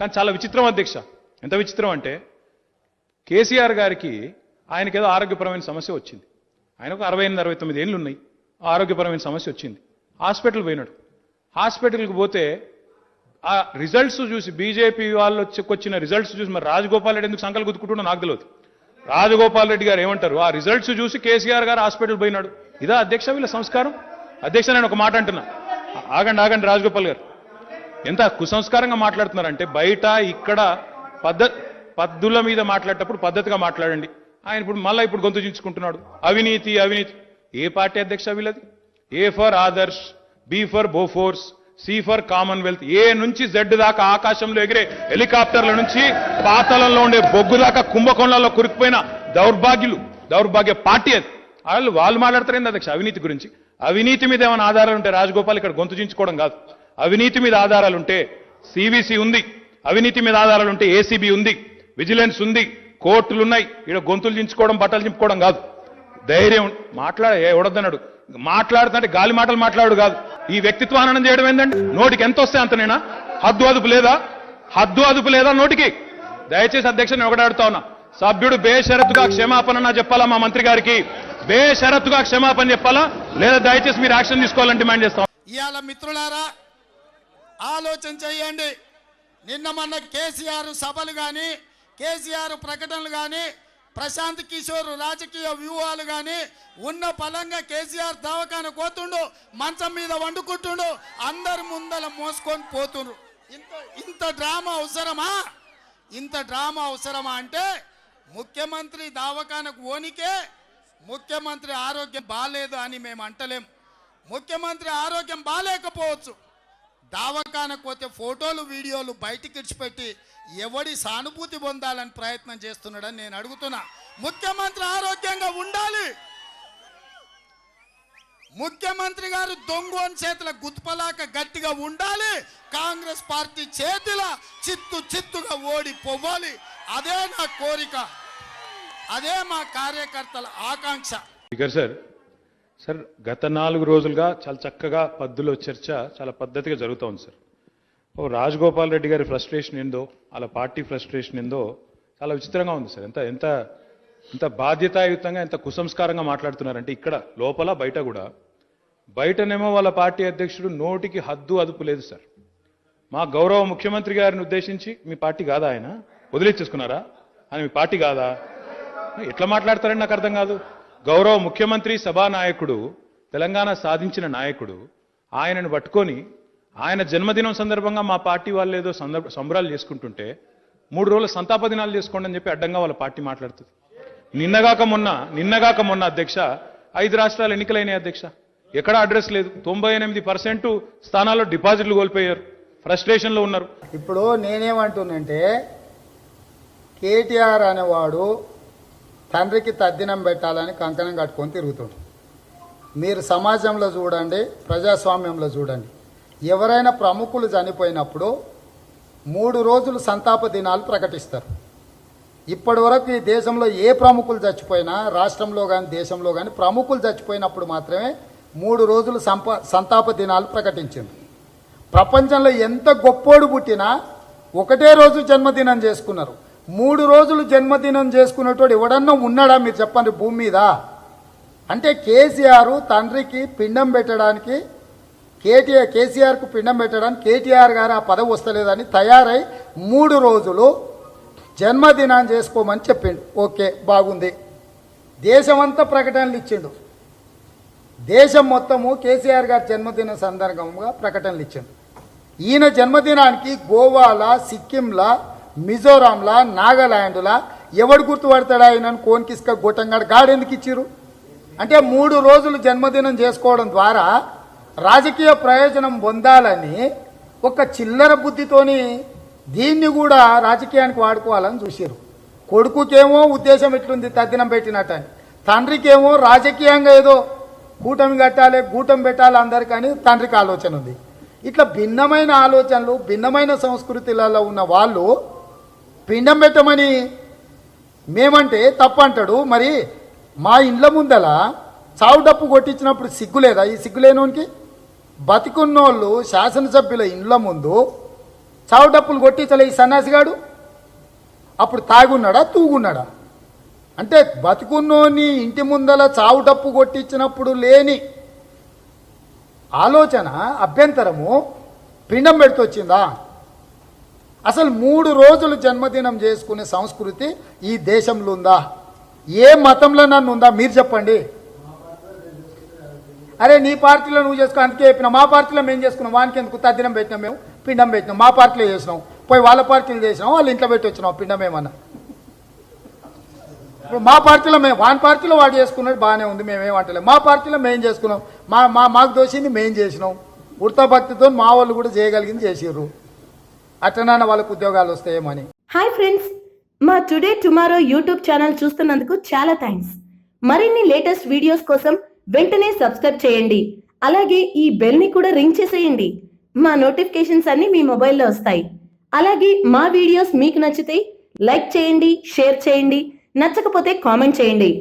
కానీ చాలా విచిత్రం అధ్యక్ష. ఎంత విచిత్రం అంటే కేసీఆర్ గారికి ఆయనకేదో ఆరోగ్యపరమైన సమస్య వచ్చింది. ఆయనకు 68-69 ఏళ్ళు ఉన్నాయి. ఆరోగ్యపరమైన సమస్య వచ్చింది. హాస్పిటల్ పోయినాడు. హాస్పిటల్కి పోతే ఆ రిజల్ట్స్ చూసి బీజేపీ వాళ్ళు వచ్చిన రిజల్ట్స్ చూసి మరి రాజగోపాల్ రెడ్డి ఎందుకు సంకలు గుర్తుకుంటున్నా నాకు తెలియదు. రాజగోపాల్ రెడ్డి గారు ఏమంటారు, ఆ రిజల్ట్స్ చూసి కేసీఆర్ గారు హాస్పిటల్ పోయినాడు. ఇదా అధ్యక్ష వీళ్ళ సంస్కారం? అధ్యక్ష నేను ఒక మాట అంటున్నా, ఆగండి రాజగోపాల్ గారు, ఎంత కుసంస్కారంగా మాట్లాడుతున్నారంటే బయట ఇక్కడ పద్ధతుల మీద మాట్లాడేటప్పుడు పద్ధతిగా మాట్లాడండి. ఆయన ఇప్పుడు గొంతు చించుకుంటున్నాడు. అవినీతి ఏ పార్టీ అధ్యక్ష వీళ్ళది? A for Adarsh, B for Bofors, C for Commonwealth, A నుంచి జెడ్ దాకా ఆకాశంలో ఎగిరే హెలికాప్టర్ల నుంచి పాతాళంలో ఉండే బొగ్గు దాకా కుంభకోణాల్లో కురికిపోయిన దౌర్భాగ్య పార్టీ అది. వాళ్ళు మాట్లాడతారేంది అధ్యక్ష అవినీతి గురించి? అవినీతి మీద ఏమైనా ఆధారాలు ఉంటే రాజగోపాల్ ఇక్కడ గొంతు చించుకోవడం కాదు. అవినీతి మీద ఆధారాలుంటే సివిసి ఉంది, అవినీతి మీద ఆధారాలుంటే ఏసీబీ ఉంది, విజిలెన్స్ ఉంది, కోర్టులున్నాయి. ఇక్కడ గొంతులు చించుకోవడం బట్టలు చింపుకోవడం కాదు. ధైర్యం ఎవడొద్దన్నాడు మాట్లాడుతుంటే గాలి మాటలు మాట్లాడు కాదు. ఈ వ్యక్తిత్వానందం చేయడం ఏందండి? నోటికి ఎంత వస్తే అంతనేనా? హద్దు అదుపు లేదా నోటికి? దయచేసి అధ్యక్ష నేను ఒకటి అడుగుతా ఉన్నా, సభ్యుడు బేషరతుగా క్షమాపణ చెప్పాలా? మా మంత్రి గారికి బేషరతుగా క్షమాపణ చెప్పాలా లేదా దయచేసి మీరు యాక్షన్ తీసుకోవాలని డిమాండ్ చేస్తాం. ఇవాళ మిత్రులారా ఆలోచన చేయండి. నిన్న మొన్న కేసీఆర్ సభలు కానీ కేసీఆర్ ప్రకటనలు కానీ ప్రశాంత్ కిషోర్ రాజకీయ వ్యూహాలు కానీ ఉన్న పలంగా కేసీఆర్ దవాఖాన పోతుండు, మంచం మీద వండుకుంటుండు, అందరి ముందల మోసుకొని పోతుండ్రు. ఇంత డ్రామా అవసరమా అంటే ముఖ్యమంత్రి దవాఖానకు ఓనికే ముఖ్యమంత్రి ఆరోగ్యం బాలేదు అని మేము అంటలేం. ముఖ్యమంత్రి ఆరోగ్యం బాలేకపోవచ్చు, దవాఖానకు పోతే ఫోటోలు వీడియోలు బయటికి ఇచ్చిపెట్టి ఎవడి సానుభూతి పొందాలని ప్రయత్నం చేస్తున్నాడని నేను అడుగుతున్నా. ముఖ్యమంత్రి ఆరోగ్యంగా ఉండాలి. ముఖ్యమంత్రి గారు దొంగోని చేతుల గుత్పలాక గట్టిగా ఉండాలి. కాంగ్రెస్ పార్టీ చేతిలో చిత్తుగా ఓడిపోవాలి. అదే నా కోరిక, అదే మా కార్యకర్తల ఆకాంక్ష. సార్ గత 4 రోజులుగా చాలా చక్కగా పద్ధతిలో చర్చ చాలా పద్ధతిగా జరుగుతూ ఉంది సార్. రాజగోపాల్ రెడ్డి గారి ఫ్రస్ట్రేషన్ ఏందో, వాళ్ళ పార్టీ ఫ్రస్ట్రేషన్ ఏందో చాలా విచిత్రంగా ఉంది సార్. ఎంత బాధ్యతాయుతంగా ఎంత కుసంస్కారంగా మాట్లాడుతున్నారంటే ఇక్కడ లోపల బయట కూడా. బయటనేమో వాళ్ళ పార్టీ అధ్యక్షుడు నోటికి హద్దు అదుపు లేదు సార్. మా గౌరవ ముఖ్యమంత్రి గారిని ఉద్దేశించి మీ పార్టీ కాదా ఆయన వదిలేసేసుకున్నారా అని? మీ పార్టీ కాదా? ఎట్లా మాట్లాడతారని నాకు అర్థం కాదు. గౌరవ ముఖ్యమంత్రి సభానాయకుడు, తెలంగాణ సాధించిన నాయకుడు, ఆయనను పట్టుకొని ఆయన జన్మదినం సందర్భంగా మా పార్టీ వాళ్ళు ఏదో సంబరాలు చేసుకుంటుంటే 3 రోజుల సంతాప దినాలు చేసుకోండి అని చెప్పి అడ్డంగా వాళ్ళ పార్టీ మాట్లాడుతుంది. నిన్నగాక మొన్న అధ్యక్ష 5 రాష్ట్రాలు ఎన్నికలైన అధ్యక్ష, ఎక్కడ అడ్రస్ లేదు. 98% స్థానాల్లో డిపాజిట్లు కోల్పోయారు, ఫ్రస్ట్రేషన్లో ఉన్నారు. ఇప్పుడు నేనేమంటున్నంటే కేటీఆర్ అనేవాడు తండ్రికి తద్దినం పెట్టాలని కంకణం కట్టుకొని తిరుగుతాడు. మీరు సమాజంలో చూడండి, ప్రజాస్వామ్యంలో చూడండి, ఎవరైనా ప్రముఖులు చనిపోయినప్పుడు 3 రోజులు సంతాప దినాలు ప్రకటిస్తారు. ఇప్పటి వరకు ఈ దేశంలో ఏ ప్రముఖులు చచ్చిపోయినా, రాష్ట్రంలో కానీ దేశంలో కానీ ప్రముఖులు చచ్చిపోయినప్పుడు మాత్రమే 3 రోజులు సంతాప దినాలు ప్రకటించింది. ప్రపంచంలో ఎంత గొప్పోడు పుట్టినా ఒకటే రోజు జన్మదినం చేసుకున్నారు. 3 రోజులు జన్మదినం చేసుకునేటోడు ఎవడన్నా ఉన్నాడా మీరు చెప్పండి భూమి మీద? అంటే కేసీఆర్ తండ్రికి పిండం పెట్టడానికి, కేసీఆర్కు పిండం పెట్టడానికి కేటీఆర్ గారు ఆ పదవి వస్తలేదని తయారై 3 రోజులు జన్మదినాన్ని చేసుకోమని చెప్పిండు. ఓకే, బాగుంది. దేశమంతా ప్రకటనలు ఇచ్చిండు. దేశం మొత్తము కేసీఆర్ గారి జన్మదిన సందర్భంగా ప్రకటనలు ఇచ్చిండు. ఈయన జన్మదినానికి గోవాలా, సిక్కింలా, మిజోరాంలా, నాగాలాండ్లా ఎవడు గుర్తుపడతాడా ఆయనను? కోన్కిస్క గోటంగాడు గాడెందుకు ఇచ్చిరు అంటే 3 రోజులు జన్మదినం చేసుకోవడం ద్వారా రాజకీయ ప్రయోజనం పొందాలని ఒక చిల్లర బుద్ధితోని దీన్ని కూడా రాజకీయానికి వాడుకోవాలని చూసారు. కొడుకుకేమో ఉద్దేశం ఇట్లుంది తద్దినం పెట్టినట్టని, తండ్రికేమో రాజకీయంగా ఏదో కూటమి కట్టాలి, గూటం పెట్టాలి అందరికని తండ్రికి ఆలోచన ఉంది. ఇట్లా భిన్నమైన ఆలోచనలు, భిన్నమైన సంస్కృతులలో ఉన్న వాళ్ళు పిండం పెట్టమని మేమంటే తప్పంటాడు. మరి మా ఇండ్ల ముందల చావు డప్పు కొట్టించినప్పుడు సిగ్గులేదా? ఈ సిగ్గులేనోనికి బతికున్నోళ్ళు శాసనసభ్యుల ఇండ్ల ముందు చావు డప్పులు కొట్టించలే ఈ సన్నాసిగాడు. అప్పుడు తాగున్నాడా తూగున్నాడా? అంటే బతుకున్నోని ఇంటి ముందల చావు డప్పు కొట్టించినప్పుడు లేని ఆలోచన, అభ్యంతరము పిండం పెడుతొచ్చిందా? అసలు 3 రోజులు జన్మదినం చేసుకునే సంస్కృతి ఈ దేశంలో ఉందా? ఏ మతంలో నన్ను ఉందా? మీరు చెప్పండి. అరే నీ పార్టీలో నువ్వు చేసుకో, అందుకే చెప్పినా. మా పార్టీలో మేము చేసుకున్నాం, వానికి ఎందుకు తద్దినం పెట్టినాం, మేము పిండం పెట్టినాం, మా పార్టీలో చేసినాం. పోయి వాళ్ళ పార్టీలు చేసినాం, వాళ్ళు ఇంట్లో పెట్టి వచ్చినాం పిండం ఏమన్నా. ఇప్పుడు మా పార్టీలో మేము, వాని పార్టీలో వాడు చేసుకున్నాడు బాగానే ఉంది, మేమేమంటలేం. మా పార్టీలో మేము చేసుకున్నాం, మాకు దోషింది మేము చేసినాం. ఉడతా భక్తితో మా వాళ్ళు కూడా చేయగలిగింది చేసిర్రు. అట్లనన్నా వాళ్ళకు ఉద్యోగాలు వస్తాయేమని. హాయ్ ఫ్రెండ్స్, మా టుడే టుమారో యూట్యూబ్ ఛానల్ చూస్తున్నందుకు చాలా థ్యాంక్స్. మరిన్ని లేటెస్ట్ వీడియోస్ కోసం వెంటనే సబ్స్క్రైబ్ చేయండి. అలాగే ఈ బెల్ ని కూడా రింగ్ చేసేయండి. మా నోటిఫికేషన్స్ అన్ని మీ మొబైల్లో వస్తాయి. అలాగే మా వీడియోస్ మీకు నచ్చితే లైక్ చేయండి, షేర్ చేయండి, నచ్చకపోతే కామెంట్ చేయండి.